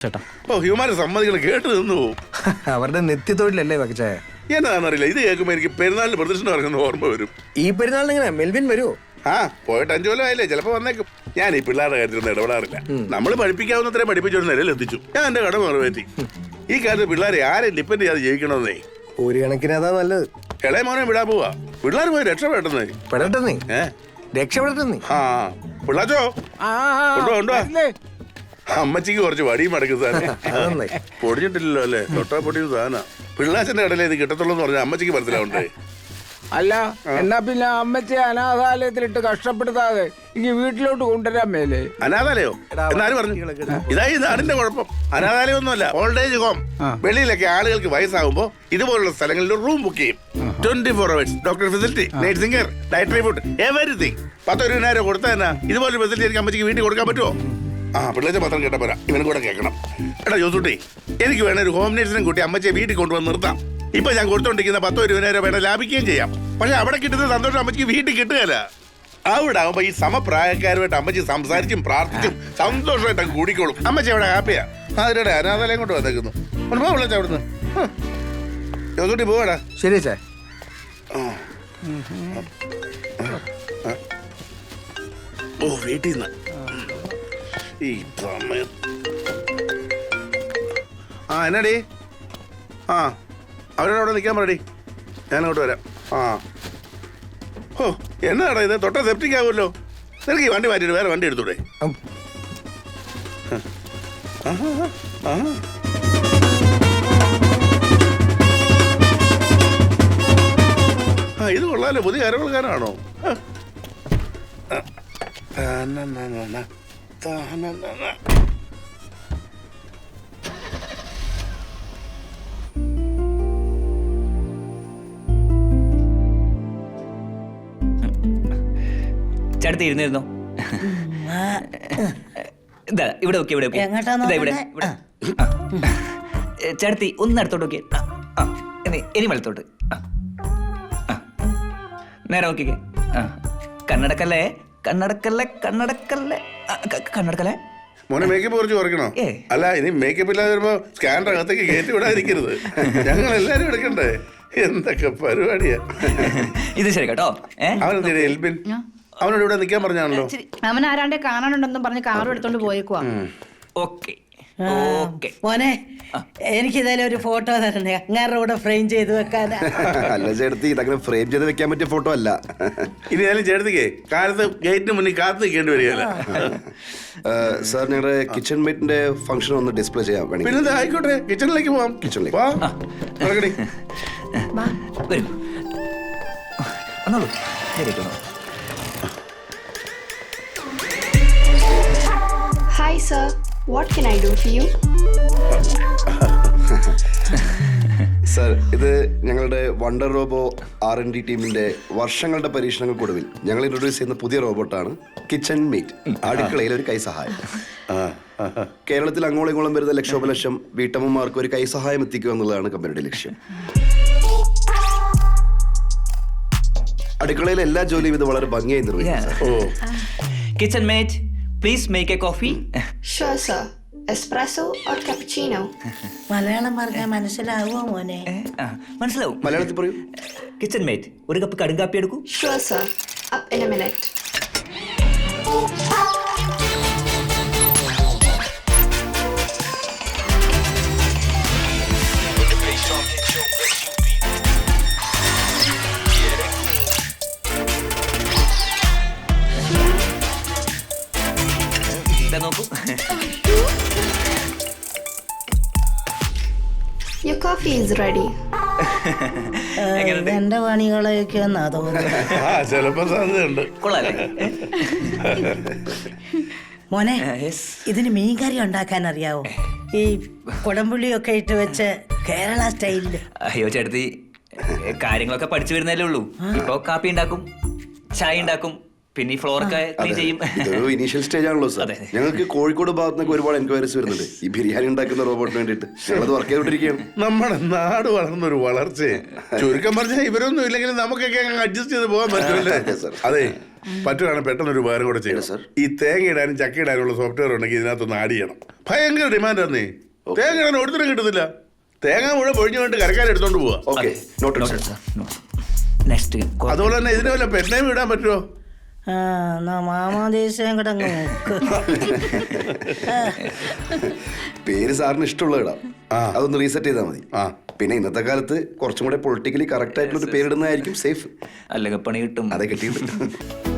ചേട്ടാ ഓ ഹ്യൂമാനെ സമ്മതിക്കണം കേട്ട് നിന്നു പോവും. അവരുടെ നിത്യത്തൊഴിലല്ലേ വകച്ചായ. എന്നാന്നറിയില്ല, ഇത് കേൾക്കുമ്പോ എനിക്ക് പെരുന്നാളിന് പ്രദർശനം ഇറങ്ങുന്ന ഓർമ്മ വരും. ഈ പെരുന്നാളിന് എങ്ങനെ മെൽവിൻ വരുമോ? ആ പോയിട്ട് 5 കൊല്ലം ആയില്ലേ, ചിലപ്പോ വന്നേക്കും. ഞാൻ ഈ പിള്ളേരുടെ കാര്യത്തിലൊന്നും ഇടപെടാറില്ല. നമ്മൾ പഠിപ്പിക്കാവുന്നത്രേ പഠിപ്പിച്ചൊരു നിലയിൽ എത്തിച്ചു. ഞാൻ എന്റെ കടമ നിറവേറ്റി. ഈ കാലത്ത് പിള്ളേരെ ആരെയും ഡിപ്പെൻഡ് ചെയ്യാതെ ജീവിക്കണമെന്നേ. ഒരു കണക്കിന് അതാ നല്ലത്. ഇളയ മോനെ വിടാൻ പോവാ. പിള്ളേർ പോയി രക്ഷപ്പെട്ടെന്നേ. പെടട്ടെന്നേ, രക്ഷപ്പെടട്ടെന്നേ. ആ പിള്ളാച്ചോ കൊണ്ടുവാ. അമ്മച്ചിക്ക് കുറച്ച് വടിയും മടക്കും സാധനം പൊടിഞ്ഞിട്ടില്ലല്ലോ അല്ലേ? തൊട്ടാ പൊടിയും സാധന. പിള്ളാച്ചന്റെ കടലേ ഇത് കിട്ടത്തുള്ളൂ എന്ന് പറഞ്ഞാൽ അമ്മച്ചിക്ക് മനസ്സിലാവണ്ടേ? അല്ല എന്നാ പിന്നെ അമ്മച്ചി അനാഥാലയത്തിലിട്ട് കഷ്ടപ്പെടുത്താതെ ഇനി വീട്ടിലോട്ട് കൊണ്ടുവരാൻ മേലേ. അനാഥാലയോ എന്നാരും പറഞ്ഞു? ഇതായി നാടിന്റെ കുഴപ്പം. അനാഥാലയം ഒന്നുമല്ല, ഓൾഡ് ഏജ് ഹോം. വെളിയിലൊക്കെ ആളുകൾക്ക് വയസ്സാകുമ്പോ ഇതുപോലുള്ള സ്ഥലങ്ങളിൽ റൂം ബുക്ക് ചെയ്യും. 24 hours doctor facility, nursing care, dietary food, everything. 10,000 കൊടുത്താൽ തന്നെ ഇതുപോലെ ഫെസിലിറ്റി എനിക്ക് അമ്മച്ചിക്ക് വീട്ടിൽ കൊടുക്കാൻ പറ്റുമോ? ആ പിള്ളേച്ച പത്രം കേട്ടാ പോരാ, ഇവനും കൂടെ കേൾക്കണം. എടാ ജോസൂട്ടി, എനിക്ക് വേണ ഒരു ഹോം നേഴ്സിനെ കൂട്ടി അമ്മച്ചിയെ വീട്ടിൽ കൊണ്ടുവന്ന് നിർത്താം. ഇപ്പൊ ഞാൻ കൊടുത്തോണ്ടിരിക്കുന്ന 10,000 വേണം ലാഭിക്കുകയും ചെയ്യാം. പക്ഷെ അവിടെ കിട്ടുന്ന സന്തോഷം അമ്മച്ചിക്ക് വീട്ടിൽ കിട്ടുകയല്ല. അവിടെ ആവുമ്പോ ഈ സമപ്രായക്കാരുമായിട്ട് അമ്മച്ചി സംസാരിച്ചും പ്രാർത്ഥിച്ചും സന്തോഷമായിട്ട് കൂടിക്കോളും. അമ്മച്ചി അവിടെ ഹാപ്പിയാ. അതിലൂടെ അനാഥാലയം കൊണ്ട് വന്നേക്കുന്നു. വിളിച്ച അവിടുന്ന് ജോസൂട്ടി പോവാടാ. ശരി ചേ. ഓ വീട്ടിൽ നിന്ന് ഈ സമയത്ത് ആ എന്നാടി? ആ അവരോട് നിൽക്കാൻ പറയടി, ഞാനങ്ങോട്ട് വരാം. ആ ഓ എന്നാടാ ഇത്? തൊട്ട സെപ്റ്റിക് ആകുമല്ലോ. നിനക്ക് ഈ വണ്ടി മാറ്റിയിട്ട് വേറെ വണ്ടി എടുത്തൂടെ? ആ ഇത് കൊള്ളാലോ, പുതിയ അരവൾക്കാരാണോ? ചേട്ടത്തി ഇരുന്നിരുന്നോ? ഇതാ ഇവിടെ ഓക്കെ, ഇവിടെ ഓക്കെ. ചേട്ടത്തി ഒന്ന് അടുത്തോട്ട് നോക്കിയേ. ഇനി വലത്തോട്ട്. നേരെ നോക്കിക്കേ. കണ്ണടക്കല്ലേ, കണ്ണടക്കല്ലേ, കണ്ണടക്കല്ലേ, കണ്ണടക്കല്ലേ. മോനെ മേക്കപ്പ് കുറച്ച് കുറയ്ക്കണോ? അല്ല ഇനി മേക്കപ്പ് ഇല്ലാതെ വരുമ്പോ സ്കാനർ അകത്തേക്ക് കയറ്റി വിടാതിരിക്കരുത്. ഞങ്ങൾ എല്ലാരും എടുക്കണ്ടേ? എന്തൊക്കെ പരിപാടിയാ ഇത്. ശരി കേട്ടോ. അവനെന്താ എൽബിൻ? അവനോട് ഇവിടെ നിൽക്കാൻ പറഞ്ഞാണല്ലോ. അവൻ ആരാണ്ടെ കാണാനുണ്ടെന്നും പറഞ്ഞ് കാറും എടുത്തോണ്ട് പോയേക്കുവാ. ഓക്കെ മോനെ, എനിക്ക് ഇതേലും ഒരു ഫോട്ടോ തരണേ, അങ്ങാരുടെ കൂടെ ഫ്രെയിം ചെയ്ത് വെക്കാനാ. അല്ല ചേട്ടത്തി, ഇതങ്ങനെ ഫ്രെയിം ചെയ്ത് വെക്കാൻ പറ്റിയ ഫോട്ടോ അല്ല. ഇനി ആയാലും ചേട്ടത്തിക്കേ കാലത്ത് ഗേറ്റിന് മുന്നിൽ കാത്തു നിൽക്കേണ്ടി വരികയല്ല. സാർ, ഞങ്ങളുടെ കിച്ചൺ മേറ്റിന്റെ ഫംഗ്ഷൻ ഒന്ന് ഡിസ്പ്ലേ ചെയ്യാൻ വേണ്ടി. പിന്നെന്താ, ആയിക്കോട്ടെ, കിച്ചണിലേക്ക് പോവാം. കിച്ചണിലേക്ക് വാ, നടക്കടി. വരൂ, വന്നോളൂ. ശരിയാക്കണോ? Hi sir, what can I do for you? Sir, ഇത് ഞങ്ങളുടെ വണ്ടർ റോബോ R&D ടീമിന്റെ വർഷങ്ങളുടെ പരീക്ഷണങ്ങൾക്കൊടുവിൽ ഞങ്ങൾ ഇൻട്രൊഡ്യൂസ് ചെയ്യുന്ന പുതിയ റോബോട്ടാണ് കിച്ചൺ മേറ്റ്. അടുക്കളയിൽ ഒരു കൈസഹായം. കേരളത്തിൽ അങ്ങോളം ഇങ്ങോളം വരുന്ന ലക്ഷോപലക്ഷം വീട്ടമ്മമാർക്ക് ഒരു കൈസഹായം എത്തിക്കുക എന്നുള്ളതാണ് കമ്പനിയുടെ ലക്ഷ്യം. അടുക്കളയിലെ എല്ലാ ജോലിയും ഇത് വളരെ ഭംഗിയായി നിർവഹിക്കും. Kitchen mate, please make A coffee. Sure sir. Espresso or cappuccino? Malayalam പറഞ്ഞാൽ മനസ്സിലാവുമോ മോനെ? മനസ്സിലാവും. മലയാളത്തിൽ പറയൂ. കിച്ചൺ മേറ്റ്, ഒരു കപ്പ് കടുങ്കാപ്പി എടുക്കൂ. Sure sir. Up in a minute. നോക്കൂ. Your coffee is ready. എന്റെ പണികളൊക്കെ എന്നാ തോന്നുന്നു. ആ ചിലപ്പോ സാധ്യതയുണ്ട്. കൊള്ളാല്ലേ? മോനെ, ഇതിന് മീൻകറി ഉണ്ടാക്കാൻ അറിയാവോ? ഈ കുടംപുളിയൊക്കെ ഇട്ട് വെച്ച് കേരള സ്റ്റൈലില്. അയ്യോ ചേട്ടത്തി, കാര്യങ്ങളൊക്കെ പഠിച്ചു വരുന്നല്ലേ ഉള്ളൂ. ഇപ്പൊ കാപ്പി ഉണ്ടാക്കും, ചായ ഉണ്ടാക്കും, പിന്നെ ഈ ഫ്ലോർ ഒക്കെ ക്ലീൻ ചെയ്യും. ഇതൊരു ഇനീഷ്യൽ സ്റ്റേജ് ആണല്ലോ സാർ. ഞങ്ങൾക്ക് കോഴിക്കോട് ഭാഗത്തുനിന്നൊക്കെ ഒരുപാട് എൻക്വയറീസ് വരുന്നുണ്ട് ഈ ബിരിയാണി ഉണ്ടാക്കുന്ന റോബോട്ടിന് വേണ്ടിയിട്ട്. ഞങ്ങളത് വർക്ക് ചെയ്തോണ്ടിരിക്കുകയാണ്. നമ്മുടെ നാട് വളർന്നൊരു വളർച്ചയെ ചുരുക്കം പറഞ്ഞാൽ ഇവരൊന്നും ഇല്ലെങ്കിലും നമുക്കൊക്കെ അഡ്ജസ്റ്റ് ചെയ്ത് പോകാൻ പറ്റുമല്ലേ? അതെ, പറ്റുകയാണെങ്കിൽ പെട്ടെന്ന് ഒരു ഉപകാരം കൂടെ ചെയ്യണം സർ. ഈ തേങ്ങ ഇടാനും ചക്ക ഇടാനുള്ള സോഫ്റ്റ്വെയർ ഉണ്ടെങ്കിൽ ഇതിനകത്തൊന്ന് ആഡ് ചെയ്യണം. ഭയങ്കര ഡിമാൻഡ് ആന്നേ. തേങ്ങ ഇടാൻ ഒരുത്തരം കിട്ടുന്നില്ല. തേങ്ങ മുഴുവൻ പൊഴിഞ്ഞു കൊണ്ട് കരക്കാരെടുത്തോണ്ട് പോവാ. Okay not sir. നെക്സ്റ്റ് അതുപോലെ തന്നെ ഇതിന് വല്ല പെണ്ണേം ഇടാൻ പറ്റുമോ? ആ എന്നാ മാമാദേശം കിടങ്ങ് നോക്ക്. പേര് സാറിന് ഇഷ്ടമുള്ള ഇടാം. ആ. അതൊന്ന് റീസെറ്റ് ചെയ്താൽ മതി. ആ. പിന്നെ ഇന്നത്തെ കാലത്ത് കുറച്ചും കൂടെ പൊളിറ്റിക്കലി കറക്റ്റ് ആയിട്ടുള്ള ഒരു പേരിടുന്നതായിരിക്കും സേഫ്. അല്ലെങ്കിൽ പണി കിട്ടും. അതെ കിട്ടിയിട്ടുണ്ട്.